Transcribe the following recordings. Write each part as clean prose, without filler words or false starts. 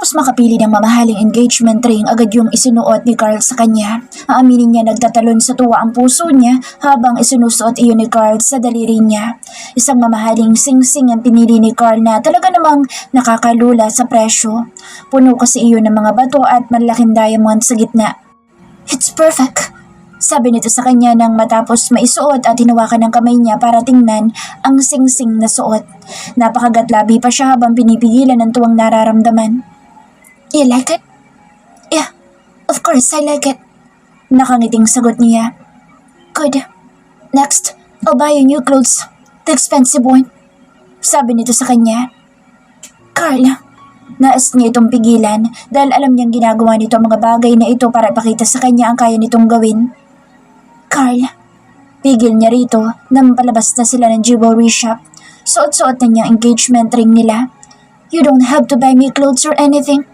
Matapos makapili ng mamahaling engagement ring, agad yung isinuot ni Carl sa kanya. Aaminin niya nagtatalon sa tuwa ang puso niya habang isinusuot iyon ni Carl sa daliri niya. Isang mamahaling singsing ang pinili ni Carl na talaga namang nakakalula sa presyo. Puno kasi iyon ng mga bato at malaking diamond sa gitna. "It's perfect," sabi nito sa kanya nang matapos maisuot at hinawakan ng kamay niya para tingnan ang singsing na suot. Napakagatlabi pa siya habang pinipigilan ng tuwang nararamdaman. "You like it?" "Yeah, of course I like it." Nakangiting sagot niya. "Good. Next, I'll buy you new clothes. The expensive one," sabi nito sa kanya. "Carl," nais niya itong pigilan dahil alam niyang ginagawa nito ang mga bagay na ito para ipakita sa kanya ang kaya nitong gawin. "Carl," pigil niya rito nang palabas na sila ng jewelry shop. Suot-suot na niya ang engagement ring nila. "You don't have to buy me clothes or anything."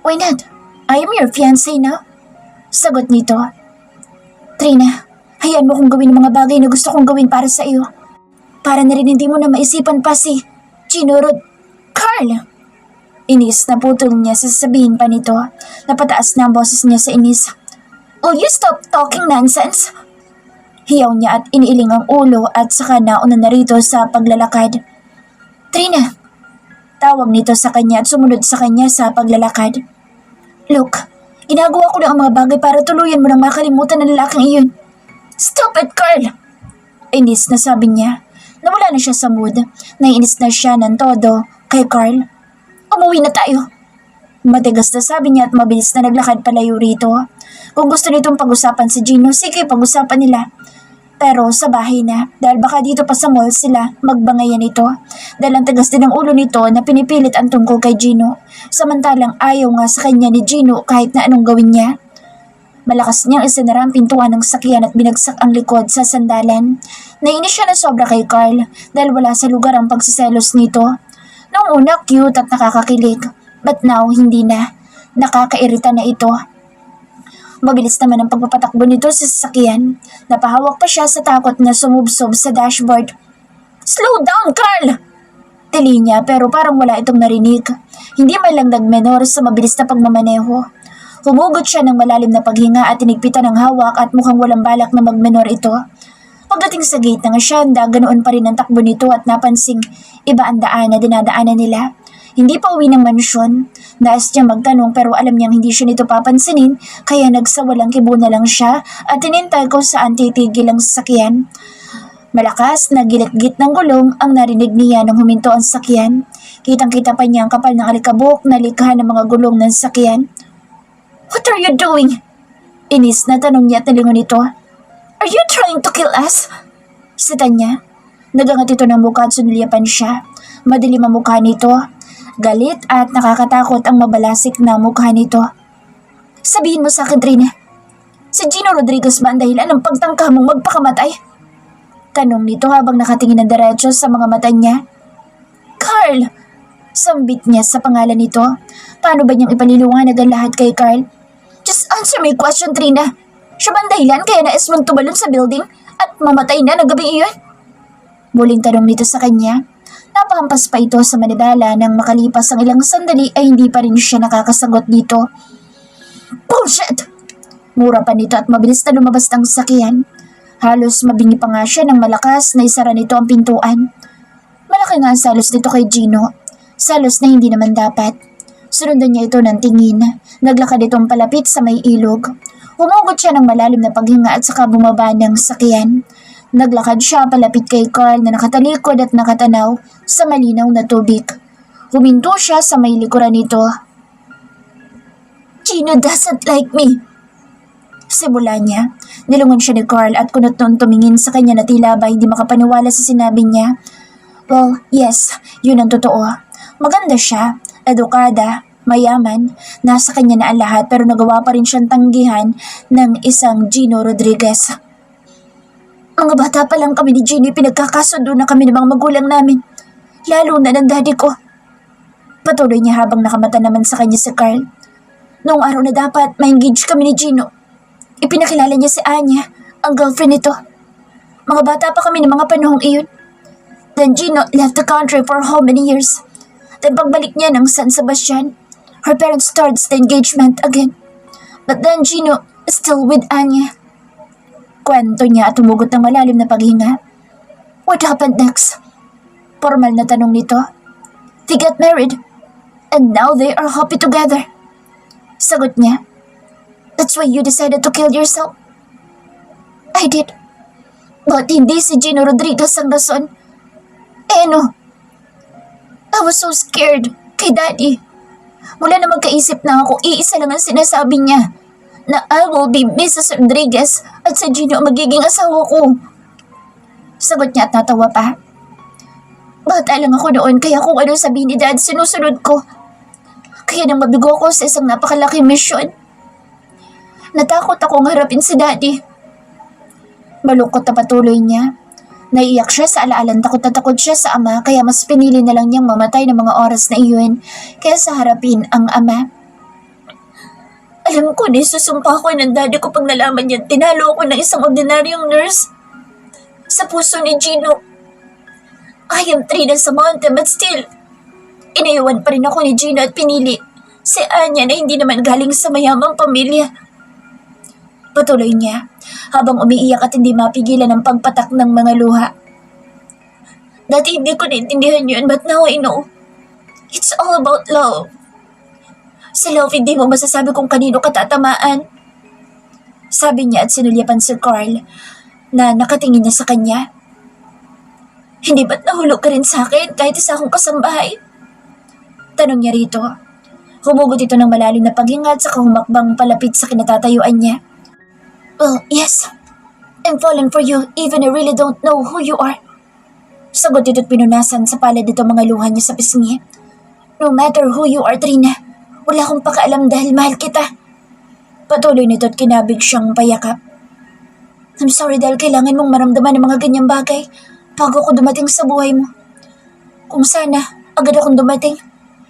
"Why not? I am your fiancé now," sagot nito. "Trina, hayaan mo kong gawin ang mga bagay na gusto kong gawin para sa iyo. Para na rin hindi mo na maisipan pa si Gino Carl!" Inis na putol niya sa sasabihin pa nito. Napataas na ang boses niya sa inis. "Will you stop talking nonsense?" Hiyaw niya at iniiling ang ulo at saka nauna na rito sa paglalakad. "Trina!" Tawag nito sa kanya at sumunod sa kanya sa paglalakad. "Look, ginagawa ko lang ang mga bagay para tuluyan mo nang makalimutan ng lalaking iyon." "Stop it, Carl!" Inis na sabi niya. Nawala na siya sa mood. Naiinis na siya ng todo kay Carl. "Umuwi na tayo." Matigas na sabi niya at mabilis na naglakad palayo rito. Kung gusto nitong pag-usapan si Gino, sige, pag-usapan nila. Pero sa bahay na, dahil baka dito pa sa mall sila magbangayan ito. Dahil ang tagas din ng ulo nito na pinipilit ang tungkol kay Gino. Samantalang ayaw nga sa kanya ni Gino kahit na anong gawin niya. Malakas niyang isinara ang pintuan ng sakyan at binagsak ang likod sa sandalan. Nainis siya na sobra kay Carl dahil wala sa lugar ang pagsiselos nito. Noong una cute at nakakakilig, but now hindi na. Nakakairita na ito. Mabilis naman ang pagpapatakbo nito sa sasakyan. Napahawak pa siya sa takot na sumubsob sa dashboard. "Slow down, Carl!" Tili niya pero parang wala itong narinig. Hindi man lang nagmenor sa mabilis na pagmamaneho. Humugot siya ng malalim na paghinga at tinigpitan ng hawak at mukhang walang balak na magmenor ito. Pagdating sa gate ng asyenda, ganoon pa rin ang takbo nito at napansing iba ang daan na dinadaanan nila. Hindi pa uwi ng mansyon. Nais niya magtanong pero alam niyang hindi siya nito papansinin kaya nagsawalang kibo na lang siya at tinintay kung saan titigil ang sasakyan. Malakas na gilit-git ng gulong ang narinig niya nang huminto ang sasakyan. Kitang-kita pa niya ang kapal ng alikabok na likha ng mga gulong ng sasakyan. "What are you doing?" Inis na tanong niya at nalingon ito. "Are you trying to kill us?" Sita niya. Nagangat ito ng mukha at sunulyapan siya. Madilim ang mukha nito. Galit at nakakatakot ang mabalasik na mukha nito. "Sabihin mo sa akin, Trina, si Gino Rodriguez ba ang dahilan ng pagtangka mong magpakamatay?" Tanong nito habang nakatingin ng diretso sa mga mata niya. "Carl!" Sambit niya sa pangalan nito. Paano ba niyang ipaliliwanag ang lahat kay Carl? "Just answer my question, Trina. Siya ba ang dahilan kaya nais mong tumalon sa building at mamatay na ng gabing iyon?" Muling tanong nito sa kanya. Napahampas pa ito sa manibala nang makalipas ang ilang sandali ay hindi pa rin siya nakakasagot dito. "Bullshit!" Mura pa nito at mabilis na lumabas ng sasakyan. Halos mabingi pa nga siya nang malakas na isara nito ang pintuan. Malaki nga ang salos nito kay Gino. Salos na hindi naman dapat. Sunundan niya ito ng tingin. Naglakad itong palapit sa may ilog. Humugot siya ng malalim na paghinga at saka bumaba ng sasakyan. Naglakad siya palapit kay Carl na nakatalikod at nakatanaw sa malinaw na tubig. Huminto siya sa may likuran nito. "Gino doesn't like me." Simula niya. Nilungon siya ni Carl at kunot noon tumingin sa kanya na tila ba hindi makapaniwala sa sinabi niya. Well, yes, yun ang totoo. Maganda siya, edukada, mayaman, nasa kanya na ang lahat pero nagawa pa rin siyang tanggihan ng isang Gino Rodriguez. "Mga bata pa lang kami ni Gino, pinagkakasundo na kami ng mga magulang namin. Lalo na ng daddy ko." Patuloy niya habang nakamata naman sa kanya si Carl. "Noong araw na dapat ma-engage kami ni Gino, ipinakilala niya si Anya, ang girlfriend nito. Mga bata pa kami ng mga panahong iyon. Then Gino left the country for how many years. Then pagbalik niya ng San Sebastian, Her parents starts the engagement again. But then Gino is still with Anya. Kwento niya at tumugot ng malalim na paghinga. What happened next? Formal na tanong nito. They got married. And now they are happy together. Sagot niya. That's why you decided to kill yourself? I did. But hindi si Gino Rodriguez ang rason. No. I was so scared kay Daddy. Mula na magkaisip na ako, iisa lang ang sinasabi niya. Na I will be Mrs. Rodriguez at si Gino ang magiging asawa ko. Sagot niya at natawa pa. Bata lang ako noon kaya kung ano sabihin ni Dad sinusunod ko. Kaya nang mabigo ko sa isang napakalaking misyon. Natakot akong harapin si Daddy. Malungkot na patuloy niya. Naiiyak siya sa alaalan, takot na takot siya sa ama kaya mas pinili na lang niyang mamatay ng mga oras na iyon kaysa harapin ang ama. Alam ko na susumpa ko ng Daddy ko pag nalaman niya tinalo ako ng isang ordinaryong nurse. Sa puso ni Gino. I am Trina Samonte but still, inaiwan pa rin ako ni Gino at pinili si Anya na hindi naman galing sa mayamang pamilya. Patuloy niya habang umiiyak at hindi mapigilan ang pagpatak ng mga luha. Dati hindi ko naintindihan yun but now I know. It's all about love. Sa love hindi mo masasabi kung kanino katatamaan. Sabi niya at sinulyapan si Carl na nakatingin na sa kanya. Hindi ba't nahulog ka rin sa akin kahit isa akong kasambahay? Tanong niya rito. Humugot ito ng malalim na paghinga at saka humakbang palapit sa kinatatayuan niya. Well, yes. I'm falling for you even I really don't know who you are. Sagot ito't pinunasan sa palad nito mga luha niya sa pisngi. No matter who you are, Trina, wala akong pakaalam dahil mahal kita. Patuloy nito't kinabig siyang payakap. I'm sorry dahil kailangan mong maramdaman ng mga ganyang bagay bago ako dumating sa buhay mo. Kung sana, agad akong dumating,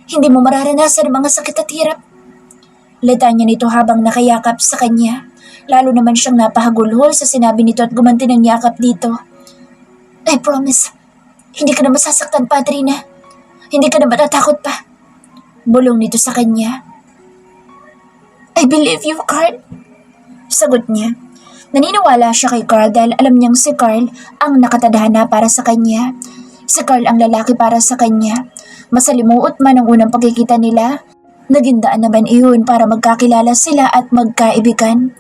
hindi mo mararanasan ang mga sakit at hirap. Lita niya nito habang nakayakap sa kanya. Lalo naman siyang napahagulhol sa sinabi nito at gumanti ng yakap dito. I promise, hindi ka na masasaktan pa, Trina. Hindi ka na matatakot pa. Bulong nito sa kanya. I believe you, Carl. Sagot niya. Naniniwala siya kay Carl dahil alam niyang si Carl ang nakatadhana para sa kanya. Si Carl ang lalaki para sa kanya. Masalimuot man ang unang pagkikita nila, naging daan naman iyon para magkakilala sila at magkaibigan.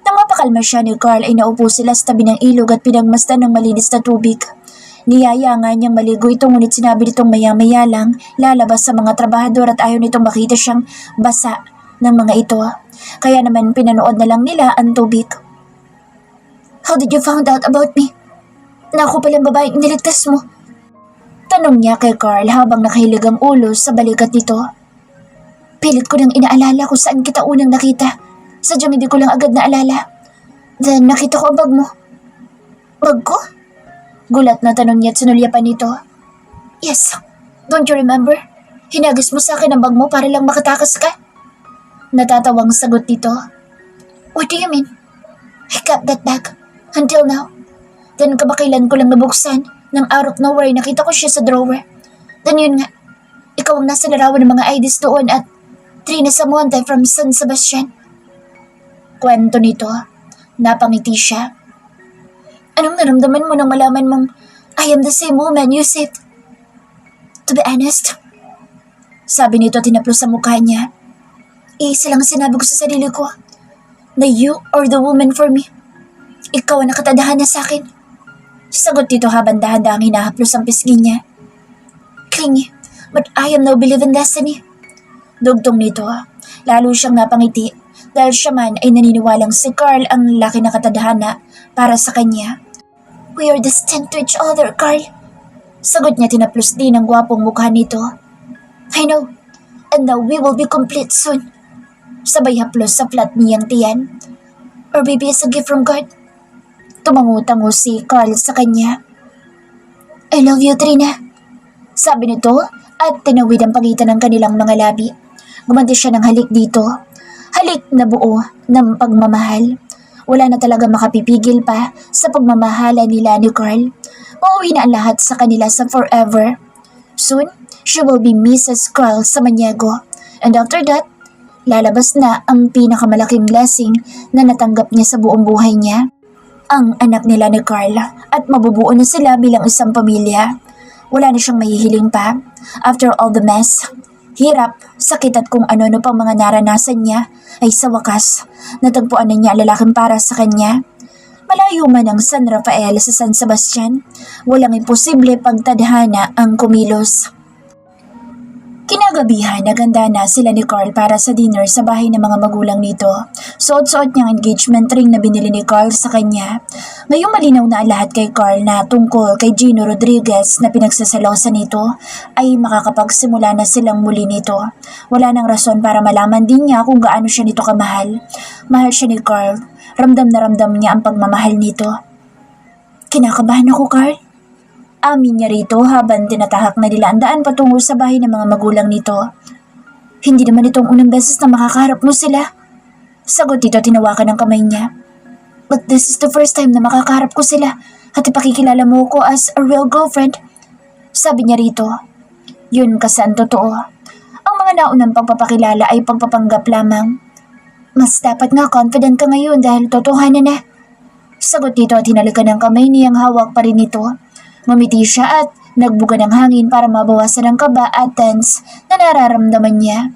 Nang mapakalma siya ni Carl ay naupo sila sa tabi ng ilog at pinagmasdan ng malinis na tubig. Niyaya nga niyang maligo ito ngunit sinabi nitong maya-maya lang lalabas sa mga trabahador at ayaw nitong makita siyang basa ng mga ito. Kaya naman pinanood na lang nila ang tubig. How did you found out about me? Na ako palang babaeng niligtas mo? Tanong niya kay Carl habang nakahilig ang ulo sa balikat nito. Pilit ko nang inaalala kung saan kita unang nakita. Sadyang hindi ko lang agad naalala. Then nakita ko ang bag mo. Bag ko? Gulat na tanong niya at sinulyapan nito. Yes, don't you remember? Hinagis mo sa akin ang bag mo para lang makatakas ka. Natatawang sagot nito. What do you mean? I kept that bag until now. Then kabakailan ko lang nabuksan nang out of nowhere nakita ko siya sa drawer. Then yun nga, ikaw ang nasa larawan ng mga IDs doon at Trina Samonte from San Sebastian. Kwento nito, napangiti siya. Anong naramdaman mo nang malaman mong I am the same woman you said? To be honest, sabi nito tinaplos sa mukha niya. Isa lang sinabi ko sa sarili ko, na you are the woman for me. Ikaw ang nakatadhana sa akin. Sagot nito habang dahan-dahang hinahaplos ang pisngi niya. Clingy, but I am now believe in destiny. Dugtong nito, lalo siyang napangiti dahil siya man ay naniniwalang si Carl ang laki na katadhana para sa kanya. We are destined to each other, Carl. Sagot niya tinaplos din ang gwapong mukha nito. I know, and now we will be complete soon. Sabay haplos sa flat niyang tiyan. Our baby is a gift from God. Tumango-tango si Carl sa kanya. I love you, Trina. Sabi nito at tinawid ang pagitan ng kanilang mga labi. Gumanti siya ng halik dito. Halik na buo ng pagmamahal. Wala na talaga makapipigil pa sa pagmamahala nila ni Carl. Uuwi na ang lahat sa kanila sa forever. Soon, she will be Mrs. Carl Samaniego And after that, lalabas na ang pinakamalaking blessing na natanggap niya sa buong buhay niya. Ang anak nila ni Carl at mabubuo na sila bilang isang pamilya. Wala na siyang mahihiling pa. After all the mess, hirap, sakit at kung ano-ano pang mga naranasan niya, ay sa wakas, natagpuan na niya ang lalaking para sa kanya. Malayo man ang San Rafael sa San Sebastian, walang imposible pagtadhana ang kumilos. Kinagabihan, naganda na sila ni Carl para sa dinner sa bahay ng mga magulang nito. Suot-suot niyang engagement ring na binili ni Carl sa kanya. Ngayong malinaw na ang lahat kay Carl na tungkol kay Gino Rodriguez na pinagsasalosan nito, ay makakapagsimula na silang muli nito. Wala nang rason para malaman din niya kung gaano siya nito kamahal. Mahal siya ni Carl. Ramdam na ramdam niya ang pagmamahal nito. Kinakabahan ako, Carl. Amin niya rito habang tinatahak na nila ang daan patungo sa bahay ng mga magulang nito. Hindi naman itong unang beses na makakaharap mo sila. Sagot dito, tinawakan ng kamay niya. But this is the first time na makakaharap ko sila at ipakikilala mo ko as a real girlfriend. Sabi niya rito. Yun kasi ang totoo. Ang mga naunang pagpapakilala ay pagpapanggap lamang. Mas dapat nga confident ka ngayon dahil totohanan na. Sagot dito at hinalikan ng kamay niyang hawak pa rin ito. Ngumiti siya at nagbuga ng hangin para mabawasan ang kaba at tense na nararamdaman niya.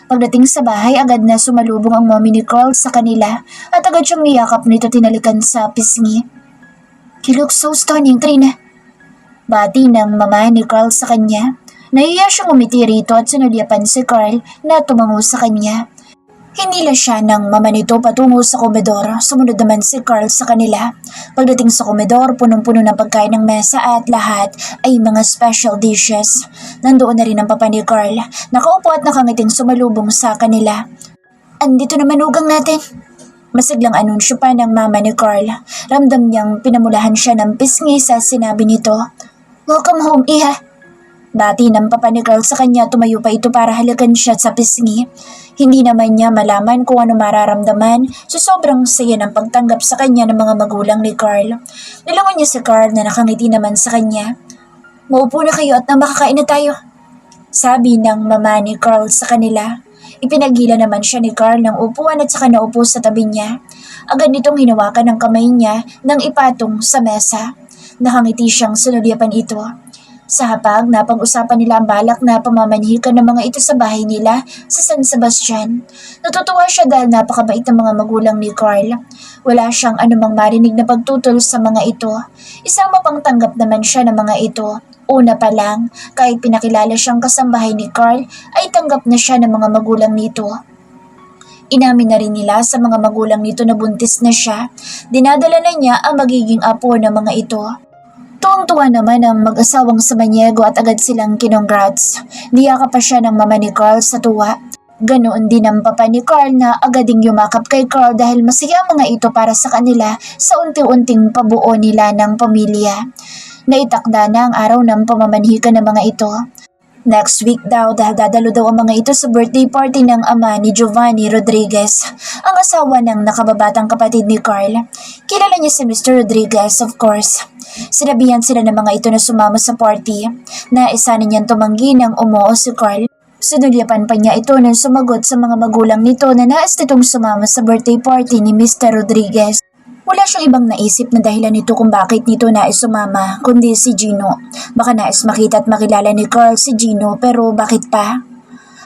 Pagdating sa bahay, agad na sumalubong ang mommy ni Carl sa kanila at agad siyang niyakap nito tinalikan sa pisngi. You look so stunning, Trina. Bati ng mama ni Carl sa kanya. Nahiya siyang umiti rito at sinulyapan si Carl na tumango sa kanya. Hinila siya ng mama nito patungo sa komedor. Sumunod naman si Carl sa kanila. Pagdating sa komedor, punong-puno ng pagkain ng mesa at lahat ay mga special dishes. Nandoon na rin ang papa ni Carl. Nakaupo at nakangiting sumalubong sa kanila. Andito na manugang natin. Masiglang anunsyo pa ng mama ni Carl. Ramdam niyang pinamulahan siya ng pisngi sa sinabi nito. Welcome home, iha. Bati ng papa ni Carl sa kanya, tumayo pa ito para halagan siya sa pisngi. Hindi naman niya malaman kung ano mararamdaman sa sobrang saya ng pagtanggap sa kanya ng mga magulang ni Carl. Nilangon niya si Carl na nakangiti naman sa kanya. Maupo na kayo at makakain na tayo. Sabi ng mama ni Carl sa kanila. Ipinagila naman siya ni Carl ng upuan at saka naupo sa tabi niya. Agad nitong hinawakan ng kamay niya nang ipatong sa mesa. Nakangiti siyang sinulyapan ito. Sa hapag, napag-usapan nila ang balak na pamamanhikan ng mga ito sa bahay nila sa San Sebastian. Natutuwa siya dahil napakabait ng mga magulang ni Carl. Wala siyang anumang marinig na pagtutol sa mga ito. Isama pang tanggap naman siya ng mga ito. Una pa lang, kahit pinakilala siyang kasambahay ni Carl, ay tanggap na siya ng mga magulang nito. Inamin na rin nila sa mga magulang nito na buntis na siya. Dinadala na niya ang magiging apo ng mga ito. Tuwang-tuwa naman ang mag-asawang Samaniego at agad silang kinongrats. Niyakap pa siya ng mama ni Carl sa tuwa. Ganoon din ang papa ni Carl na agading yumakap kay Carl dahil masaya ang mga ito para sa kanila sa unti-unting pabuo nila ng pamilya. Naitakda na ang araw ng pamamanhikan ng mga ito. Next week daw dahil dadalo daw ang mga ito sa birthday party ng ama ni Giovanni Rodriguez, ang asawa ng nakababatang kapatid ni Carl. Kilala niya si Mr. Rodriguez, of course. Sinabihan sila ng mga ito na sumama sa party. Naisanin niyang tumanggi ng umuo si Carl. Sinulyapan pa niya ito nang sumagot sa mga magulang nito na nais nitong sumama sa birthday party ni Mr. Rodriguez. Wala siyang ibang naisip na dahilan nito kung bakit nito nais sumama, kundi si Gino. Baka nais makita at makilala ni Carl si Gino, pero bakit pa?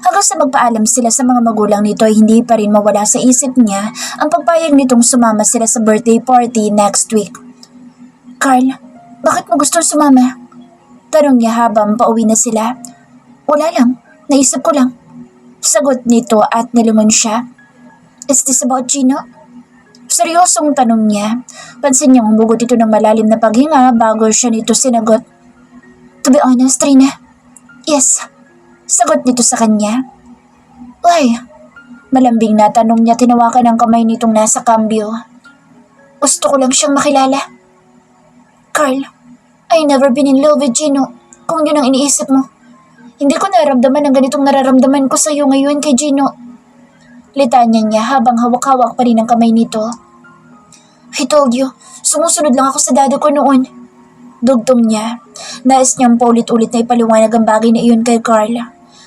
Hanggang sa magpaalam sila sa mga magulang nito ay hindi pa rin mawala sa isip niya ang pagpayag nitong sumama sila sa birthday party next week. Carl, bakit mo gusto sumama? Tanong niya habang pauwi na sila. Wala lang, naisip ko lang. Sagot nito at nilingon siya. Is this about Gino? Seryosong tanong niya. Pansin niyang humugot ito ng malalim na paghinga bago siya nito sinagot. To be honest, Trina, yes. Sagot nito sa kanya. Why? Malambing na tanong niya, tinawakan ang kamay nitong nasa kambyo. Gusto ko lang siyang makilala. Carl, I never been in love with Gino. Kung yun ang iniisip mo. Hindi ko naramdaman ang ganitong nararamdaman ko sa iyo ngayon kay Gino. Litanya niya habang hawak-hawak pa rin ang kamay nito. I told you, sumusunod lang ako sa dado ko noon. Dugtong niya. Nais niyang paulit-ulit na ipaliwanag ang bagay na iyon kay Carl.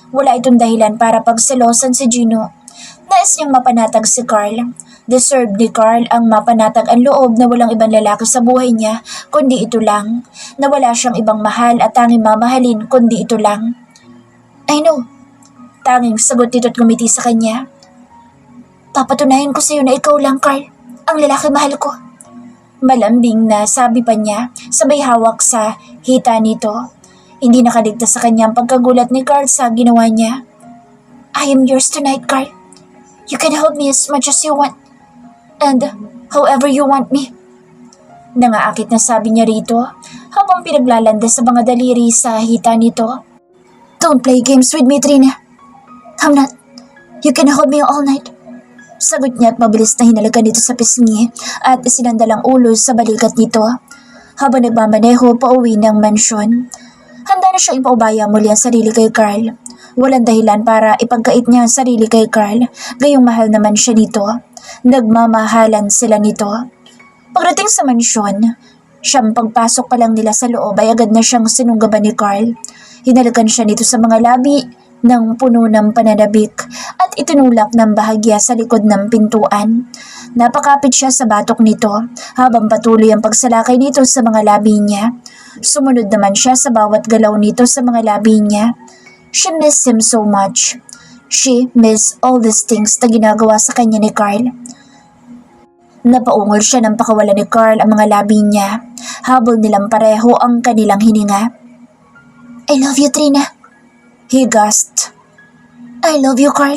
Wala itong dahilan para pagselosan si Gino. Nais niyang mapanatag si Carl. Deserve ni Carl ang mapanatag ang loob na walang ibang lalaki sa buhay niya kundi ito lang. Na wala siyang ibang mahal at tanging mamahalin kundi ito lang. I know. Tanging sagot nito't ngumiti sa kanya. Papatunayan ko sa iyo na ikaw lang, Carl. Ang lalaki mahal ko. Malambing na sabi pa niya, sabay hawak sa hita nito. Hindi nakaligtas sa kanya ang pagkagulat ni Carl sa ginawa niya. I am yours tonight, Carl. You can hold me as much as you want. And however you want me. Nangaakit na sabi niya rito habang pinaglalanda sa mga daliri sa hita nito. Don't play games with me, Trina. I'm not. You can hold me all night. Sagot niya at mabilis na hinalagan dito sa pisngi at isinandalang ulo sa balikat nito habang nagmamaneho pauwi ng mansyon. Handa na siyang ipaubaya muli ang sarili kay Carl. Walang dahilan para ipagkait niya ang sarili kay Carl, gayong mahal naman siya nito. Nagmamahalan sila nito. Pagdating sa mansyon, siyang pagpasok pa lang nila sa loob ay agad na siyang sinunggaban ni Carl. Hinalagan siya nito sa mga labi ng puno ng pananabik at itinulak ng bahagya sa likod ng pintuan. Napakapit siya sa batok nito habang patuloy ang pagsalakay nito sa mga labi niya. Sumunod naman siya sa bawat galaw nito sa mga labi niya. She missed him so much. She missed all these things na ginagawa sa kanya ni Carl. Napaungol siya nang pakawalan ni Carl ang mga labi niya. Habol nilang pareho ang kanilang hininga. I love you, Trina. He gasped. I love you, Carl.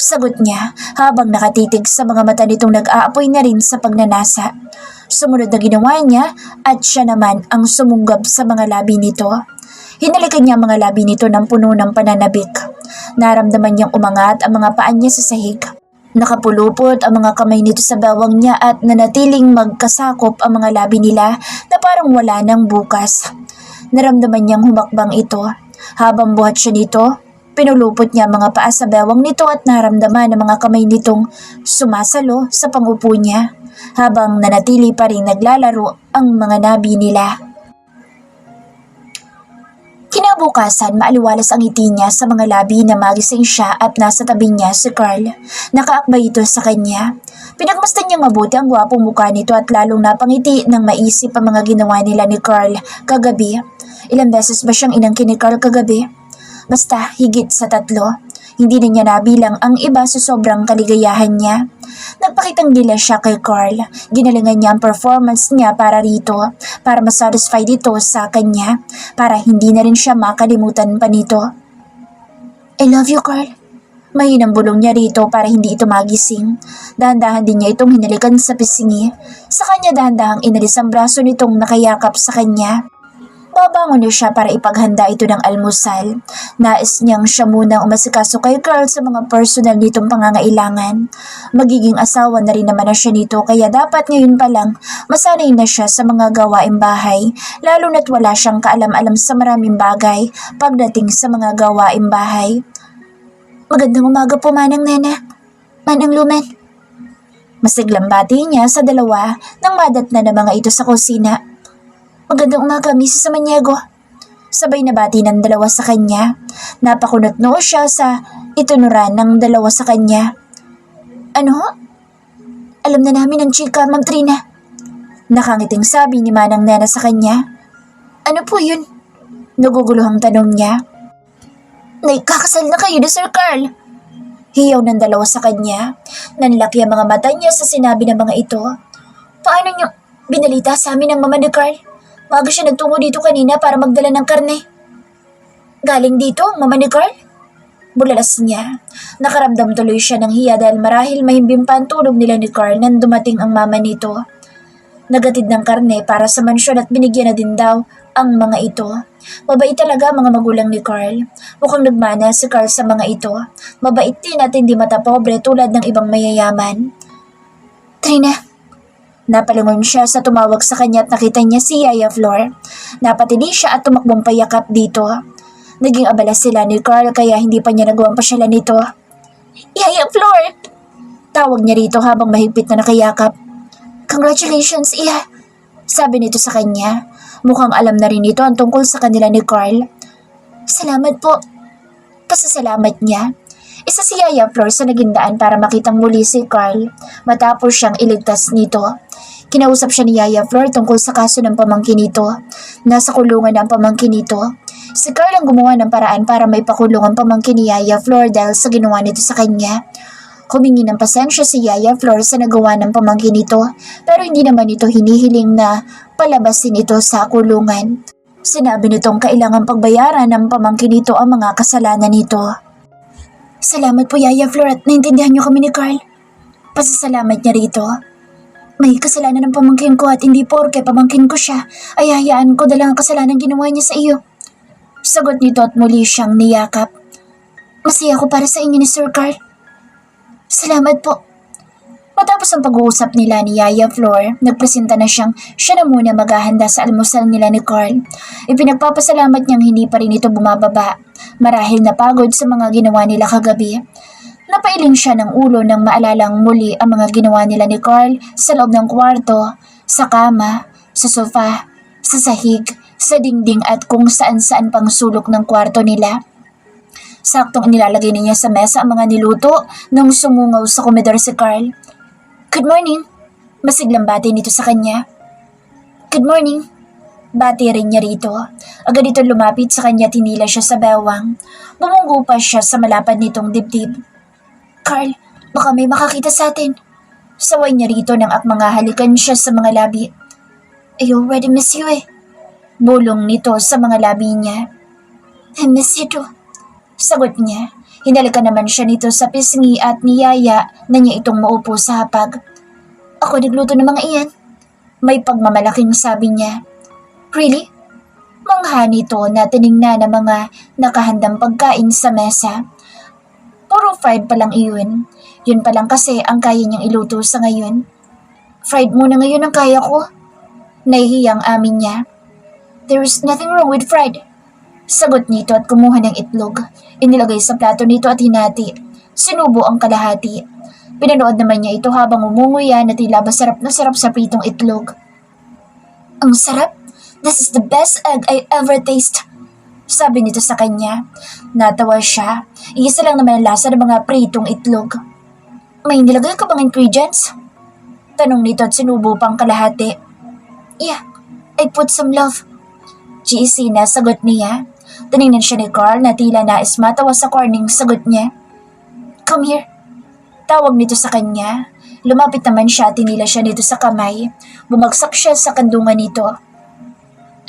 Sagot niya habang nakatitig sa mga mata nitong nag-aapoy na rin sa pagnanasa. Sumunod na ginawa niya at siya naman ang sumunggab sa mga labi nito. Hinalikan niya ang mga labi nito ng puno ng pananabik. Naramdaman niyang umangat ang mga paan niya sa sahig. Nakapulupot ang mga kamay nito sa bawang niya at nanatiling magkasakop ang mga labi nila na parang wala nang bukas. Naramdaman niyang humakbang ito. Habang buhat siya nito, pinulupot niya ang mga paa sa bawang nito at naramdaman ang mga kamay nitong sumasalo sa pangupo niya habang nanatili pa rin naglalaro ang mga nabi nila. Kinabukasan, maaliwalas ang ngiti niya sa mga labi na magising siya at nasa tabi niya si Carl. Nakaakbay ito sa kanya. Pinagmasdan niyang mabuti ang gwapong mukha nito at lalong napangiti nang maisip ang mga ginawa nila ni Carl kagabi. Ilang beses ba siyang inangkin ni Carl kagabi? Basta higit sa 3. Hindi na niya nabilang ang iba sa sobrang kaligayahan niya. Nagpakitang gila siya kay Carl. Ginalingan niya ang performance niya para rito, para masatisfy dito sa kanya, para hindi na rin siya makalimutan pa nito. I love you, Carl. Mahinang bulong niya rito para hindi ito magising. Dahan-dahan din niya itong hinalikan sa pisngi. Sa kanya dahan-dahang inalis ang braso nitong nakayakap sa kanya. Babangon na siya para ipaghanda ito ng almusal. Nais niyang siya munang umasikaso kay Carl sa mga personal nitong pangangailangan. Magiging asawa na rin naman na siya nito kaya dapat ngayon pa lang masanay na siya sa mga gawaing bahay, lalo na't wala siyang kaalam-alam sa maraming bagay pagdating sa mga gawaing bahay. Magandang umaga po, Manang Nena. Manang Lumen. Masiglang bati niya sa dalawa nang madatna na mga ito sa kusina. Magandang umaga, Mrs. Samaniego. Sabay na bati ng dalawa sa kanya. Napakunot noo siya sa itunuran ng dalawa sa kanya. Ano? Alam na namin ang chika, Ma'am Trina. Nakangiting sabi ni Manang Nena sa kanya. Ano po yun? Naguguluhang tanong niya. Naikakasal na kayo ni Sir Carl. Hiyaw ng dalawa sa kanya. Nanlaki ang mga mata niya sa sinabi ng mga ito. Paano niyo binalita sa amin ng mama ni Carl? Maaga siya nagtungo dito kanina para magdala ng karne. Galing dito, mama ni Carl? Bulalas niya. Nakaramdam tuloy siya ng hiya dahil marahil mahimbing pa ang tulog nila ni Carl nang dumating ang mama nito. Nagatid ng karne para sa mansyon at binigyan na din daw ang mga ito. Mabait talaga mga magulang ni Carl. Mukhang nagmana si Carl sa mga ito. Mabait din at hindi mata pobre tulad ng ibang mayayaman. Trina. Napalingon siya sa tumawag sa kanya at nakita niya si Yaya Flor. Napatili siya at tumakbong payakap dito. Naging abala sila ni Carl kaya hindi pa niya nagawang pasyalan nito. Yaya Flor! Tawag niya rito habang mahigpit na nakayakap. Congratulations, Iya! Sabi nito sa kanya. Mukhang alam na rin ito ang tungkol sa kanila ni Carl. Salamat po. pasasalamat niya. Isa si Yaya Flor sa naging daan para makitang muli si Carl matapos siyang iligtas nito. Kinausap siya ni Yaya Flor tungkol sa kaso ng pamangkin nito. Nasa kulungan ang pamangkin nito. Si Carl ang gumawa ng paraan para may pakulong ang pamangkin ni Yaya Flor dahil sa ginawa nito sa kanya. Humingi ng pasensya si Yaya Flor sa nagawa ng pamangkin nito pero hindi naman ito hinihiling na palabasin ito sa kulungan. Sinabi nitong kailangan pagbayaran ng pamangkin nito ang mga kasalanan nito. Salamat po Yaya Flor at naintindihan niyo kami ni Carl. Pasasalamat niya rito. May kasalanan ng pamangkin ko at hindi porke pamangkin ko siya ay hayaan ko dahil ang kasalanan ginawa niya sa iyo. Sagot nito at muli siyang niyakap. Masaya ako para sa inyo ni Sir Carl. Salamat po. Matapos ang pag-uusap nila ni Yaya Flor, nagpresenta na siya na muna maghahanda sa almusal nila ni Carl. Ipinagpapasalamat niyang hindi pa rin ito bumababa, marahil napagod sa mga ginawa nila kagabi. Napailing siya ng ulo nang maalalang muli ang mga ginawa nila ni Carl sa loob ng kwarto, sa kama, sa sofa, sa sahig, sa dingding at kung saan-saan pang sulok ng kwarto nila. Saktong nilalagay niya sa mesa ang mga niluto nung sumungaw sa komedor si Carl. Good morning. Masiglang bati nito sa kanya. Good morning. Bati rin niya rito. Agad ito lumapit sa kanya at hinila siya sa bewang. Bumunggo pa siya sa malapad nitong dibdib. Carl, baka may makakita sa atin. Saway niya rito nang akmangahalikan siya sa mga labi. I already miss you eh. Bulong nito sa mga labi niya. I miss you too. Sagot niya. Hinalikan naman siya nito sa pisngi at niyaya na niya itong maupo sa hapag. Ako nagluto ng mga iyan. May pagmamalaking sabi niya. Really? Mangha nito na tiningnan ng mga nakahandang pagkain sa mesa. Puro fried pa lang iyon. Yun pa lang kasi ang kaya niyang iluto sa ngayon. Fried muna ngayon ang kaya ko. Nahihiyang amin niya. There's nothing wrong with fried. Sagot nito at kumuha ng itlog. Inilagay sa plato nito at hinati. Sinubo ang kalahati. Pinanood naman niya ito habang umunguya na tila ba sarap na sarap sa pritong itlog. Ang sarap? This is the best egg I ever taste. Sabi nito sa kanya. Natawa siya. Iisa lang naman ang lasa ng mga pritong itlog. May nilagay ka bang ingredients? Tanong nito at sinubo pang kalahati. Yeah, I put some love. GC na sagot niya. Tinignan siya ni Carl na tila nais matawa sa corning sagot niya. Come here. Tawag nito sa kanya. Lumapit naman siya at tinila siya nito sa kamay. Bumagsak siya sa kandungan nito.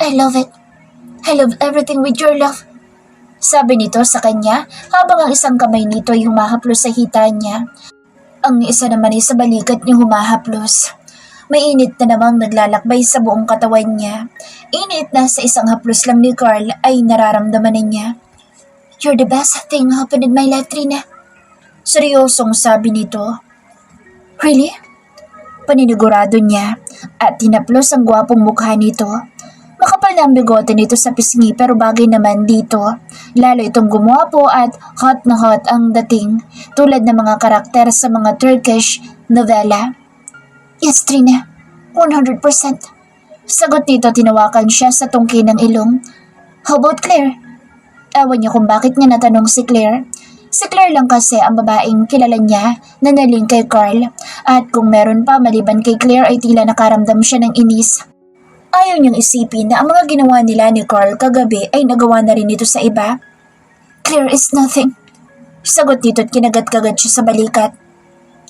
I love it. I love everything with your love. Sabi nito sa kanya habang ang isang kamay nito ay humahaplos sa hita niya. Ang isa naman ay sa balikat niya humahaplos. May init na namang naglalakbay sa buong katawan niya. Init na sa isang haplos lang ni Carl ay nararamdaman niya. You're the best thing happened in my life, Trina. Seryosong sabi nito. Really? Paninigurado niya at tinaplos ang gwapong mukha nito. Makapal na ang bigote nito sa pisngi pero bagay naman dito. Lalo itong gumwapo at hot na hot ang dating tulad ng mga karakter sa mga Turkish novela. Yes, Trina. 100%. Sagot nito tinawakan siya sa tungki ng ilong. How about Claire? Ewan niya kung bakit niya natanong si Claire. Si Claire lang kasi ang babaeng kilala niya na naling kay Carl. At kung meron pa maliban kay Claire ay tila nakaramdam siya ng inis. Ayaw niyang isipin na ang mga ginawa nila ni Carl kagabi ay nagawa na rin ito sa iba. Claire is nothing. Sagot nito at kinagat-kagat siya sa balikat.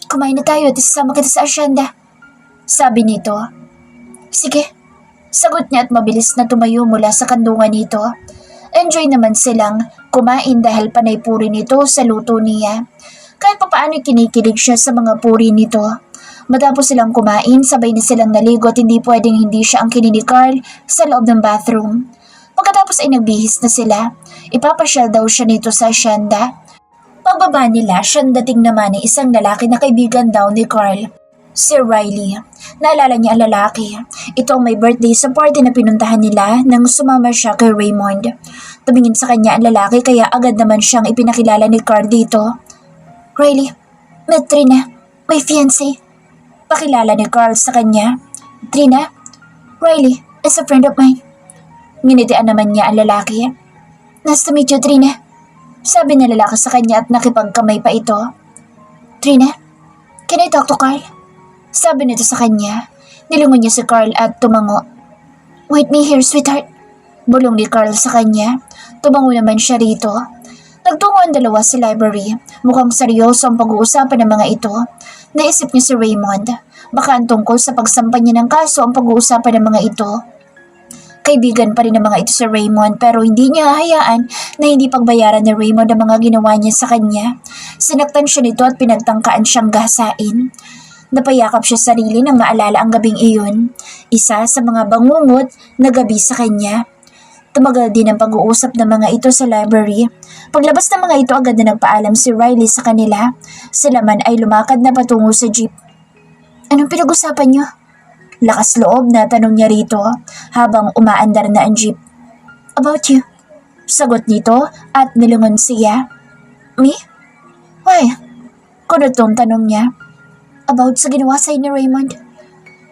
Kumain na tayo at isasama kita sa asyenda. Sabi nito. Sige. Sagot niya at mabilis na tumayo mula sa kandungan nito. Enjoy naman silang kumain dahil panay puri nito sa luto niya. Kahit papaano kinikilig siya sa mga puri nito. Matapos silang kumain, sabay na silang naligo at hindi pwedeng hindi siya ang kinin ni Carl sa loob ng bathroom. Pagkatapos ay nagbihis na sila. Ipapasyal daw siya nito sa asyenda. Pagbaba nila, siyang dating naman ng isang lalaki na kaibigan daw ni Carl. Si Riley. Naalala niya ang lalaki. Ito ang may birthday sa party na pinuntahan nila nang sumama siya kay Raymond. Tumingin sa kanya ang lalaki kaya agad naman siyang ipinakilala ni Carl dito. Riley, met Trina, may fiancé. Pakilala ni Carl sa kanya. Trina, Riley is a friend of mine. Nginitian naman niya ang lalaki. Nice to meet you, Trina. Sabi ng lalaki sa kanya at nakipagkamay pa ito. Trina, can I talk to Carl? Sabi nito sa kanya. Nilingon niya si Carl at tumango. Wait me here, sweetheart. Bulong ni Carl sa kanya. Tumango naman siya rito. Nagtungo ang dalawa sa library. Mukhang seryoso ang pag-uusapan ng mga ito. Naisip niya si Raymond. Baka ang tungkol sa pagsampa niya ng kaso ang pag-uusapan ng mga ito. Kaibigan pa rin ng mga ito si Raymond pero hindi niya hahayaan na hindi pagbayaran ni Raymond ang mga ginawa niya sa kanya. Sinaktan siya nito at pinagtangkaan siyang gahasain. Napayakap siya sa sarili nang maalala ang gabing iyon. Isa sa mga bangungot na gabi sa kanya. Tumagal din ang pag-uusap ng mga ito sa library. Paglabas ng mga ito agad na nagpaalam si Riley sa kanila. Sila man ay lumakad na patungo sa jeep. Anong pinag-usapan niyo? Lakas loob na tanong niya rito habang umaandar na ang jeep. About you. Sagot nito at nilingon siya. Me? Why? Kunutong tanong niya. About sa ginawa sa'yo ni Raymond.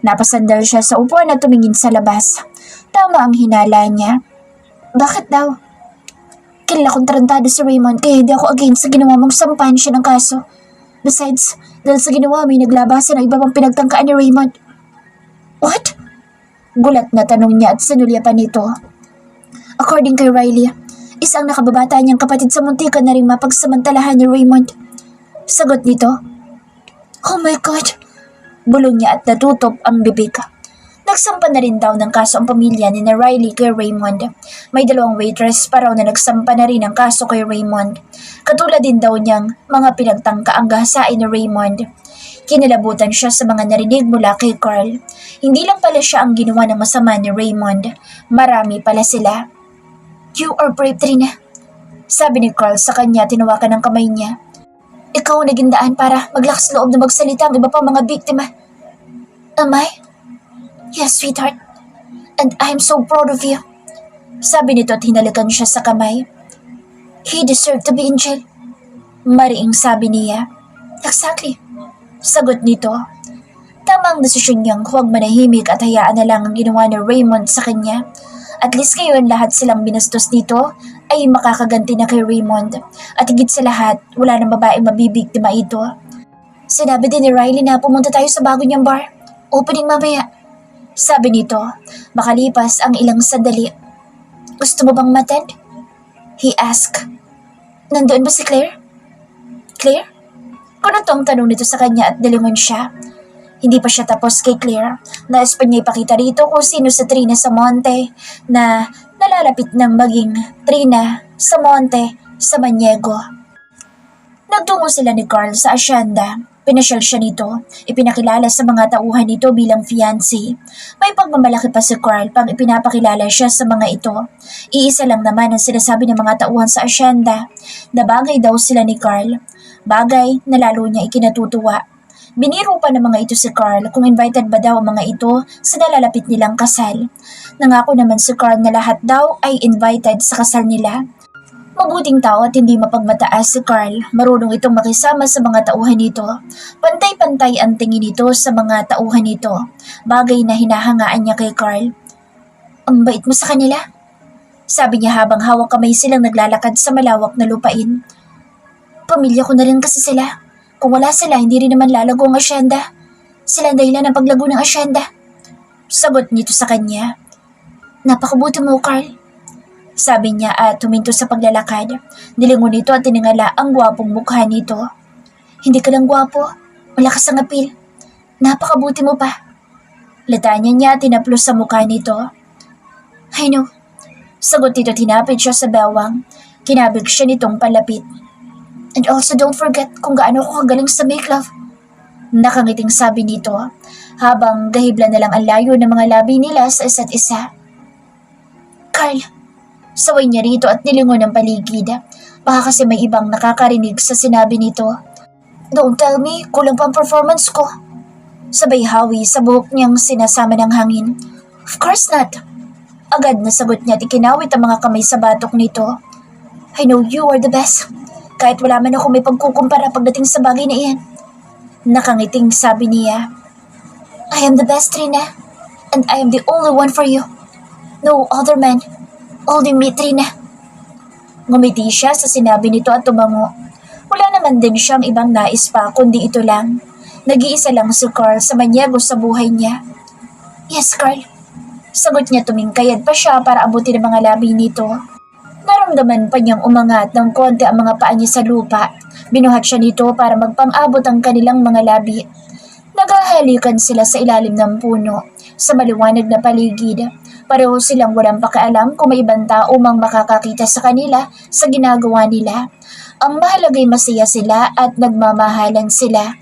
Napasandal siya sa upuan at tumingin sa labas. Tama ang hinala niya. Bakit daw? Kilala kong tarantado si Raymond kaya hindi ako against sa ginawa mong sampahan siya ng kaso. Besides, dahil sa ginawa may naglabasan ng iba pang pinagtangkaan ni Raymond. What? Gulat na tanong niya at sinulya pa nito. According kay Riley, isang nakababata niyang kapatid sa muntikan na rin mapagsamantalahan ni Raymond. Sagot nito. Oh my God! Bulong niya at natutop ang bibig. Nagsampa na rin daw ng kaso ang pamilya ni na Riley kay Raymond. May dalawang waitress pa raw na nagsampa na rin ang kaso kay Raymond. Katulad din daw niyang mga pinagtangka ang gahasain ni Raymond. Kinilabutan siya sa mga narinig mula kay Carl. Hindi lang pala siya ang ginawa ng masama ni Raymond. Marami pala sila. You are brave, Trina. Sabi ni Carl sa kanya, tinawakan ng kamay niya. Ikaw ang naging daan para maglakas loob na magsalita ang iba pang mga biktima. Am I? Yes, sweetheart. And I'm so proud of you. Sabi nito at hinalikan siya sa kamay. He deserved to be in jail. Mariing sabi niya. Exactly. Sagot nito. Tama ang desisyon niyang huwag manahimik at hayaan na lang ang ginawa ni Raymond sa kanya. At least ngayon lahat silang binastos dito ay makakaganti na kay Raymond. At higit sa lahat, wala nang babaeng mabibiktima ito. Sinabi din ni Riley na pumunta tayo sa bago niyang bar. Opening mamaya. Sabi nito, makalipas ang ilang sandali. Gusto mo bang matend? He asked. Nandoon ba si Claire? Claire? Kunutong tanong nito sa kanya at nilingon siya. Hindi pa siya tapos kay Claire. Nais pa niya ipakita rito kung sino sa Trina Samonte na nalalapit ng maging Trina Samonte sa Maniego. Nagtungo sila ni Carl sa asyenda. Pinasyal siya nito. Ipinakilala sa mga tauhan nito bilang fiancé. May pagmamalaki pa si Carl pang ipinapakilala siya sa mga ito. Iisa lang naman ang sinasabi ng mga tauhan sa asyenda na bagay daw sila ni Carl. Bagay na lalo niya ikinatutuwa. Biniro pa ng mga ito si Carl kung invited ba daw ang mga ito sa nalalapit nilang kasal. Nangako naman si Carl na lahat daw ay invited sa kasal nila. Mabuting tao at hindi mapagmataas si Carl. Marunong itong makisama sa mga tauhan nito. Pantay-pantay ang tingin nito sa mga tauhan nito. Bagay na hinahangaan niya kay Carl. Ang bait mo sa kanila. Sabi niya habang hawak kamay silang naglalakad sa malawak na lupain. Pamilya ko na rin kasi sila. Kung wala sila, hindi rin naman lalago ang asyenda. Sila ang dahilan ng paglago ng asyenda. Sagot nito sa kanya. Napakabuti mo, Carl. Sabi niya at tuminto sa paglalakad. Nilingon nito at tiningala ang gwapong mukha nito. Hindi ka lang gwapo. Malakas ang apil. Napakabuti mo pa. Latanya niya at tinaplos sa mukha nito. I know. Sagot nito, tinapid siya sa bewang. Kinabig siya nitong palapit. And also don't forget kung gaano ko kagaling sa make love. Nakangiting sabi nito habang gahibla na lang ang layo ng mga labi nila sa isa't isa. Carl, saway niya rito at nilingon ang paligid. Baka kasi may ibang nakakarinig sa sinabi nito. Don't tell me, kulang pa ang performance ko. Sabay hawi sa buhok niyang sinasama ng hangin. Of course not. Agad na sagot niya at ikinawit ang mga kamay sa batok nito. I know you are the best. Kahit wala man ako may pagkukumpara pagdating sa bagay na iyan. Nakangiting sabi niya. I am the best, Trina. And I am the only one for you. No other man. Only me, Trina. Ngumiti siya sa sinabi nito at tumango. Wala naman din siyang ibang nais pa kundi ito lang. Nag-iisa lang si Carl sa manyego sa buhay niya. Yes, Carl. Sagot niya tumingkayad pa siya para abutin ang mga labi nito. Naramdaman pa niyang umangat ng konti ang mga paa niya sa lupa. Binuhat siya nito para magpang-abot ang kanilang mga labi. Naghahalikan sila sa ilalim ng puno, sa maliwanag na paligid. Pareho silang walang pakialam kung may ibang tao mang makakakita sa kanila sa ginagawa nila. Ang mahalaga'y masaya sila at nagmamahalan sila.